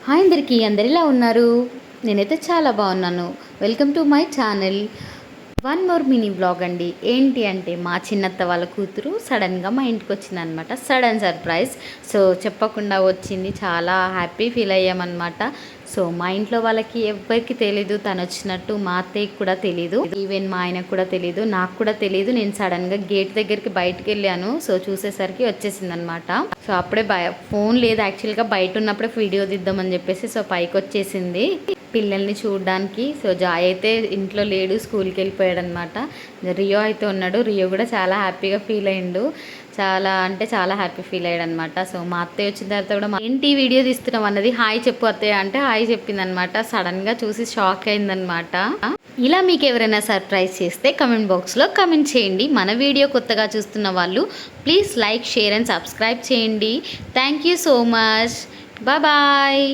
Hi అందరికీ, అందరిలా ఉన్నారు. నేనైతే చాలా బాగున్నాను. Welcome to my channel. One more mini vlog అండి. ఏంటి అంటే మా చిన్నత్త వాళ్ళ కూతురు సడన్గా మా ఇంటికి వచ్చిందనమాట. Sudden surprise. సో చెప్పకుండా వచ్చింది. చాలా హ్యాపీ ఫీల్ అయ్యామన్నమాట. సో మా ఇంట్లో వాళ్ళకి ఎవ్వరికి తెలీదు తను వచ్చినట్టు. మా అత్తయ్యకి కూడా తెలీదు, ఈవెన్ మా ఆయనకు కూడా తెలీదు, నాకు కూడా తెలీదు. నేను సడన్గా గేట్ దగ్గరికి బయటకు వెళ్ళాను. సో చూసేసరికి వచ్చేసిందనమాట. సో అప్పుడే ఫోన్ లేదు యాక్చువల్గా, బయట ఉన్నప్పుడే వీడియో తీద్దామని చెప్పేసి సో పైకి వచ్చేసింది పిల్లల్ని చూడడానికి. సో జాయ్ అయితే ఇంట్లో లేడు, స్కూల్కి వెళ్ళిపోయాడు అనమాట. రియో అయితే ఉన్నాడు. రియో కూడా చాలా హ్యాపీగా ఫీల్ అయ్యిండు. చాలా అంటే చాలా హ్యాపీ ఫీల్ అయ్యాడు అనమాట. సో మా అత్తయ్య వచ్చిన తర్వాత కూడా ఏంటి వీడియో తీస్తున్నాం అన్నది. హాయ్ చెప్పు అత్తయ్య అంటే హాయ్ చెప్పిందనమాట. సడన్గా చూసి షాక్ అయిందనమాట. ఇలా మీకు ఎవరైనా సర్ప్రైజ్ చేస్తే కమెంట్ బాక్స్లో కమెంట్ చేయండి. మన వీడియో కొత్తగా చూస్తున్న వాళ్ళు please like, share and subscribe చేయండి. Thank you so much. Bye.